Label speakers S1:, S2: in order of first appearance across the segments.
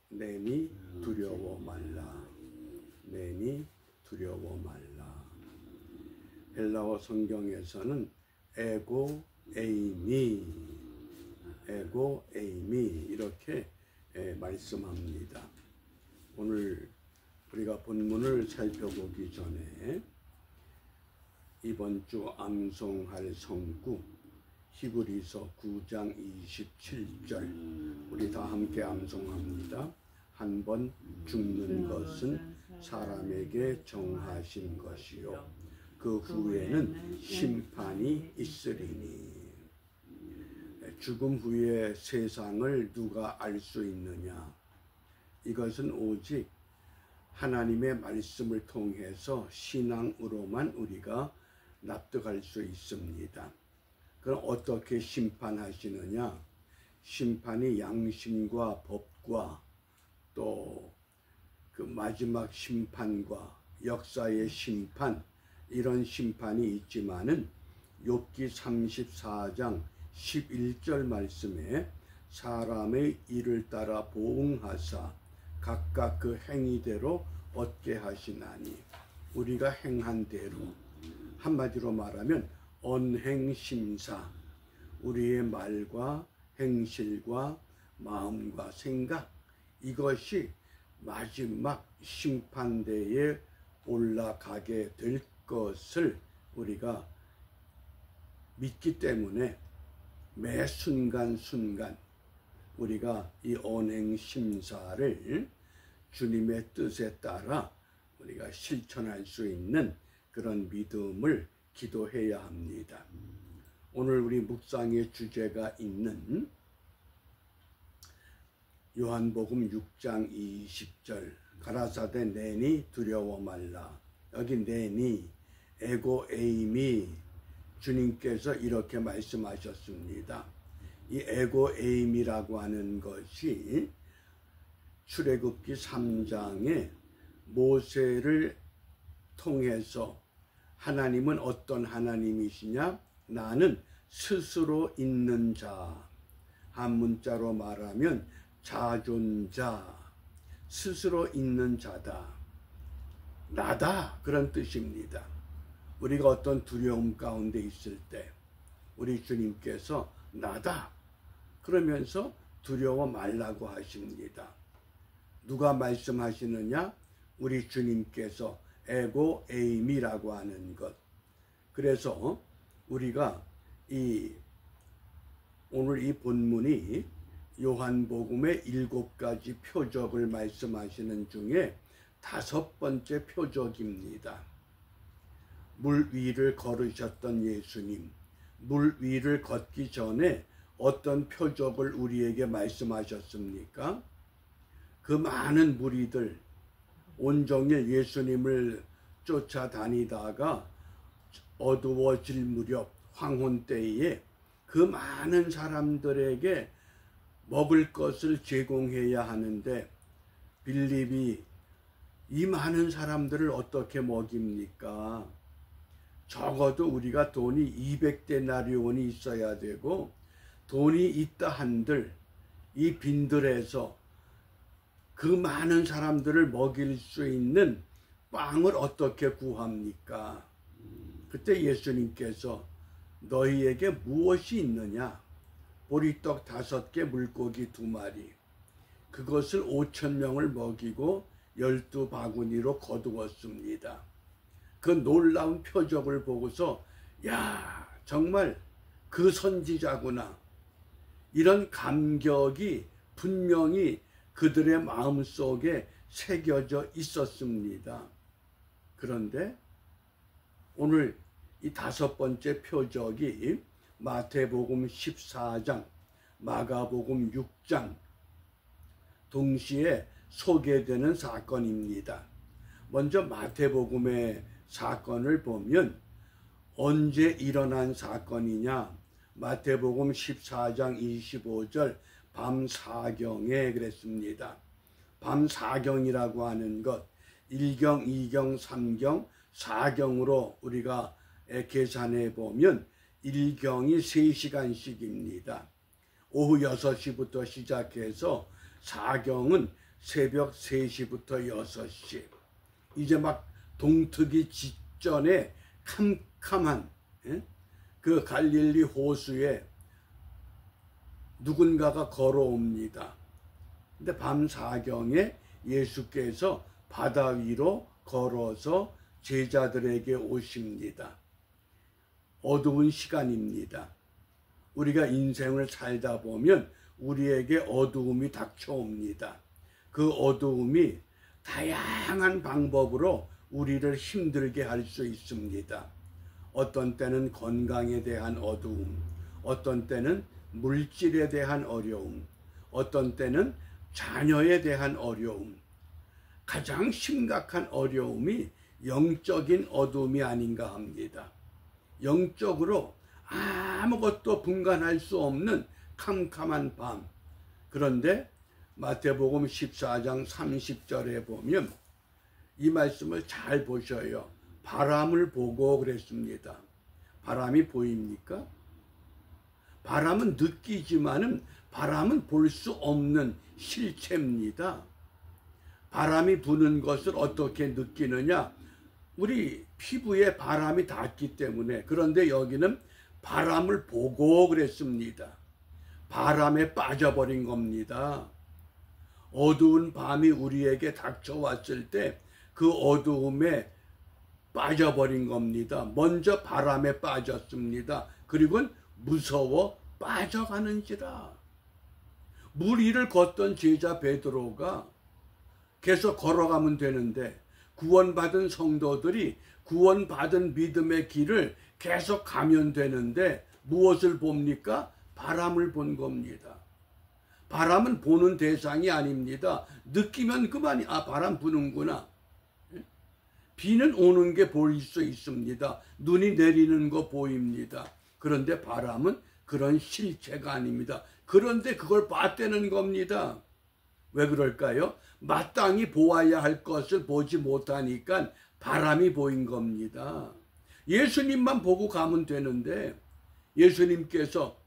S1: 내니 두려워 말라. 내니 두려워 말라. 헬라어 성경에서는 에고 에이미 이렇게 말씀합니다. 오늘 우리가 본문을 살펴보기 전에 이번 주 암송할 성구 히브리서 9장 27절 우리 다 함께 암송합니다. 한 번 죽는 것은 사람에게 정하신 것이요 그 후에는 심판이 있으리니. 죽음 후의 세상을 누가 알 수 있느냐? 이것은 오직 하나님의 말씀을 통해서 신앙으로만 우리가 납득할 수 있습니다. 그럼 어떻게 심판하시느냐? 심판이 양심과 법과 또 그 마지막 심판과 역사의 심판, 이런 심판이 있지만은 욥기 34장 11절 말씀에 사람의 일을 따라 보응하사 각각 그 행위대로 얻게 하시나니, 우리가 행한 대로, 한마디로 말하면 언행심사, 우리의 말과 행실과 마음과 생각, 이것이 마지막 심판대에 올라가게 될 것을 우리가 믿기 때문에 매 순간순간 우리가 이 언행심사를 주님의 뜻에 따라 우리가 실천할 수 있는 그런 믿음을 기도해야 합니다. 오늘 우리 묵상의 주제가 있는 요한복음 6장 20절 가라사대 내니 두려워 말라. 여기 내니 에고 에이미, 주님께서 이렇게 말씀하셨습니다. 이 에고 에임이라고 하는 것이 출애굽기 3장에 모세를 통해서 하나님은 어떤 하나님이시냐? 나는 스스로 있는 자, 한문자로 말하면 자존자, 스스로 있는 자다, 나다, 그런 뜻입니다. 우리가 어떤 두려움 가운데 있을 때 우리 주님께서 나다 그러면서 두려워 말라고 하십니다. 누가 말씀하시느냐? 우리 주님께서 에고 에임이라고 하는 것. 그래서 우리가 오늘 이 본문이 요한복음의 7가지 표적을 말씀하시는 중에 5번째 표적입니다. 물 위를 걸으셨던 예수님, 물 위를 걷기 전에 어떤 표적을 우리에게 말씀하셨습니까? 그 많은 무리들, 온종일 예수님을 쫓아다니다가 어두워질 무렵 황혼 때에 그 많은 사람들에게 먹을 것을 제공해야 하는데 빌립이 이 많은 사람들을 어떻게 먹입니까? 적어도 우리가 돈이 200데나리온이 있어야 되고, 돈이 있다 한들 이 빈들에서 그 많은 사람들을 먹일 수 있는 빵을 어떻게 구합니까? 그때 예수님께서 너희에게 무엇이 있느냐? 보리떡 5개, 물고기 2마리. 그것을 5,000명을 먹이고 12바구니로 거두었습니다. 그 놀라운 표적을 보고서 야, 정말 그 선지자구나, 이런 감격이 분명히 그들의 마음속에 새겨져 있었습니다. 그런데 오늘 이 5번째 표적이 마태복음 14장, 마가복음 6장 동시에 소개되는 사건입니다. 먼저 마태복음의 사건을 보면 언제 일어난 사건이냐? 마태복음 14장 25절 밤 사경에 그랬습니다. 밤 사경이라고 하는 것, 1경, 2경, 3경, 4경으로 우리가 계산해 보면 1경이 3시간씩입니다. 오후 6시부터 시작해서 4경은 새벽 3시부터 6시 이제 막 동트기 직전에 캄캄한 그 갈릴리 호수에 누군가가 걸어옵니다. 근데 밤 4경에 예수께서 바다 위로 걸어서 제자들에게 오십니다. 어두운 시간입니다. 우리가 인생을 살다 보면 우리에게 어두움이 닥쳐옵니다. 그 어두움이 다양한 방법으로 우리를 힘들게 할 수 있습니다. 어떤 때는 건강에 대한 어두움, 어떤 때는 물질에 대한 어려움, 어떤 때는 자녀에 대한 어려움. 가장 심각한 어려움이 영적인 어두움이 아닌가 합니다. 영적으로 아무것도 분간할 수 없는 캄캄한 밤. 그런데 마태복음 14장 30절에 보면 이 말씀을 잘 보셔요. 바람을 보고 그랬습니다. 바람이 보입니까? 바람은 느끼지만은 바람은 볼 수 없는 실체입니다. 바람이 부는 것을 어떻게 느끼느냐? 우리 피부에 바람이 닿기 때문에. 그런데 여기는 바람을 보고 그랬습니다. 바람에 빠져버린 겁니다. 어두운 밤이 우리에게 닥쳐왔을 때 그 어두움에 빠져버린 겁니다. 먼저 바람에 빠졌습니다. 그리고 무서워 빠져가는지라. 물 위를 걷던 제자 베드로가 계속 걸어가면 되는데 구원받은 성도들이 구원받은 믿음의 길을 계속 가면 되는데 무엇을 봅니까? 바람을 본 겁니다. 바람은 보는 대상이 아닙니다. 느끼면 그만이 바람 부는구나. 비는 오는 게 보일 수 있습니다. 눈이 내리는 거 보입니다. 그런데 바람은 그런 실체가 아닙니다. 그런데 그걸 봤다는 겁니다. 왜 그럴까요? 마땅히 보아야 할 것을 보지 못하니까 바람이 보인 겁니다. 예수님만 보고 가면 되는데 예수님께서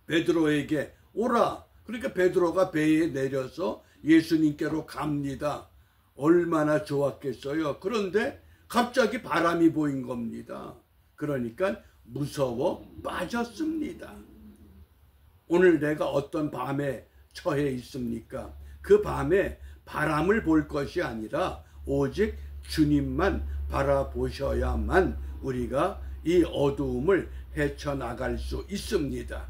S1: 베드로에게 오라. 그러니까 베드로가 배에 내려서 예수님께로 갑니다. 얼마나 좋았겠어요. 그런데 갑자기 바람이 보인 겁니다. 그러니까 무서워 빠졌습니다. 오늘 내가 어떤 밤에 처해 있습니까? 그 밤에 바람을 볼 것이 아니라 오직 주님만 바라보셔야만 우리가 이 어두움을 헤쳐나갈 수 있습니다.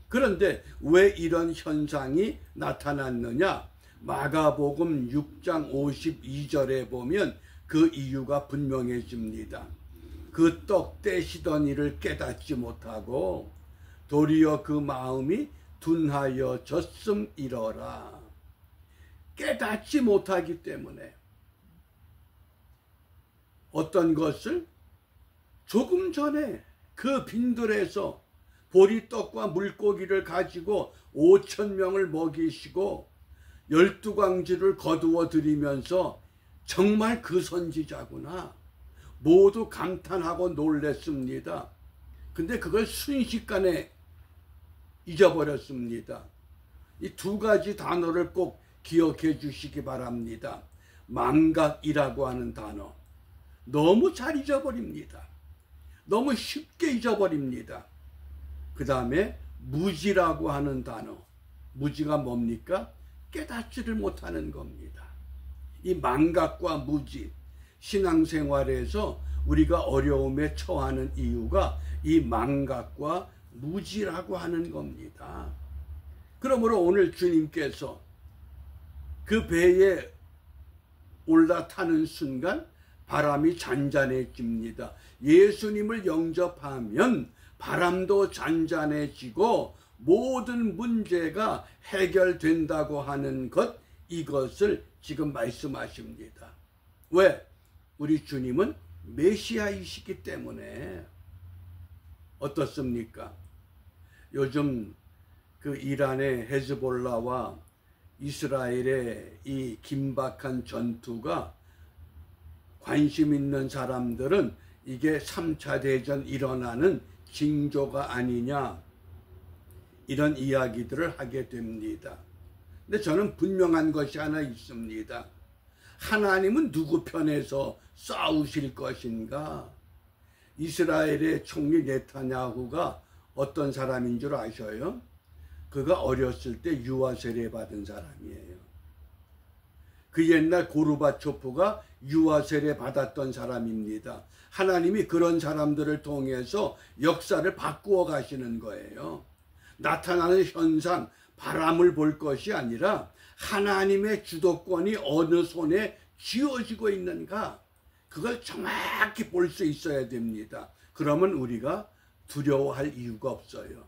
S1: 그런데 왜 이런 현상이 나타났느냐? 마가복음 6장 52절에 보면 그 이유가 분명해집니다. 그 떡 떼시던 일을 깨닫지 못하고 도리어 그 마음이 둔하여 졌음이러라. 깨닫지 못하기 때문에 어떤 것을 조금 전에 그 빈들에서 보리떡과 물고기를 가지고 5,000명을 먹이시고 12광지를 거두어 드리면서 정말 그 선지자구나. 모두 감탄하고 놀랬습니다. 근데 그걸 순식간에 잊어버렸습니다. 이 두 가지 단어를 꼭 기억해 주시기 바랍니다. 망각이라고 하는 단어. 너무 잘 잊어버립니다. 너무 쉽게 잊어버립니다. 그 다음에 무지라고 하는 단어. 무지가 뭡니까? 깨닫지를 못하는 겁니다. 이 망각과 무지, 신앙생활에서 우리가 어려움에 처하는 이유가 이 망각과 무지라고 하는 겁니다. 그러므로 오늘 주님께서 그 배에 올라타는 순간 바람이 잔잔해집니다. 예수님을 영접하면 바람도 잔잔해지고 모든 문제가 해결된다고 하는 것, 이것을 지금 말씀하십니다. 왜? 우리 주님은 메시아이시기 때문에. 어떻습니까? 요즘 그 이란의 헤즈볼라와 이스라엘의 이 긴박한 전투가 관심 있는 사람들은 이게 3차 대전 일어나는 징조가 아니냐, 이런 이야기들을 하게 됩니다. 근데 저는 분명한 것이 하나 있습니다. 하나님은 누구 편에서 싸우실 것인가? 이스라엘의 총리 네타냐후가 어떤 사람인 줄 아셔요? 그가 어렸을 때 유아 세례 받은 사람이에요. 그 옛날 고르바초프가 유아 세례 받았던 사람입니다. 하나님이 그런 사람들을 통해서 역사를 바꾸어 가시는 거예요. 나타나는 현상, 바람을 볼 것이 아니라 하나님의 주도권이 어느 손에 쥐어지고 있는가, 그걸 정확히 볼 수 있어야 됩니다. 그러면 우리가 두려워할 이유가 없어요.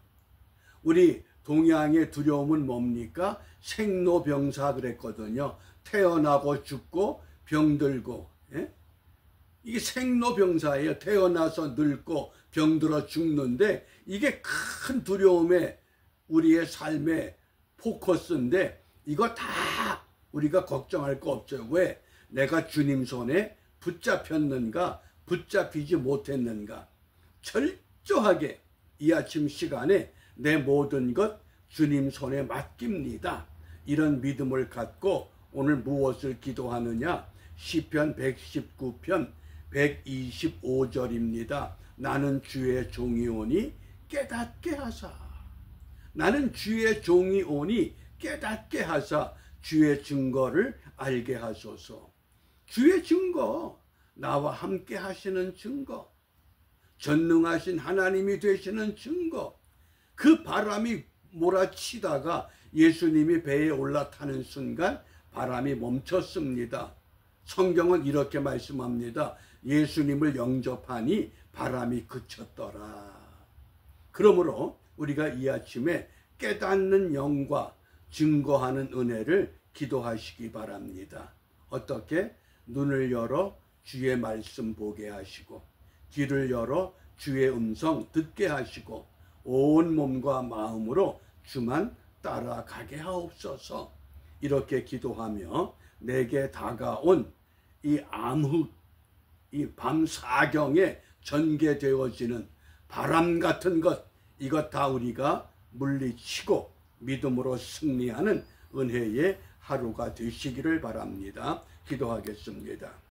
S1: 우리 동양의 두려움은 뭡니까? 생로병사 그랬거든요. 태어나고 죽고 병들고. 예? 이게 생로병사예요. 태어나서 늙고 병들어 죽는데 이게 큰 두려움의 우리의 삶의 포커스인데 이거 다 우리가 걱정할 거 없어요. 왜? 내가 주님 손에 붙잡혔는가, 붙잡히지 못했는가. 철저하게 이 아침 시간에 내 모든 것 주님 손에 맡깁니다. 이런 믿음을 갖고 오늘 무엇을 기도하느냐? 시편 119편 125절입니다. 나는 주의 종이오니 깨닫게 하사. 나는 주의 종이오니 깨닫게 하사 주의 증거를 알게 하소서. 주의 증거, 나와 함께 하시는 증거, 전능하신 하나님이 되시는 증거. 그 바람이 몰아치다가 예수님이 배에 올라타는 순간 바람이 멈췄습니다. 성경은 이렇게 말씀합니다. 예수님을 영접하니 바람이 그쳤더라. 그러므로 우리가 이 아침에 깨닫는 영과 증거하는 은혜를 기도하시기 바랍니다. 어떻게? 눈을 열어 주의 말씀 보게 하시고, 귀를 열어 주의 음성 듣게 하시고, 온 몸과 마음으로 주만 따라가게 하옵소서. 이렇게 기도하며 내게 다가온 이 암흑, 이 밤 사경에 전개되어지는 바람 같은 것, 이것 다 우리가 물리치고 믿음으로 승리하는 은혜의 하루가 되시기를 바랍니다. 기도하겠습니다.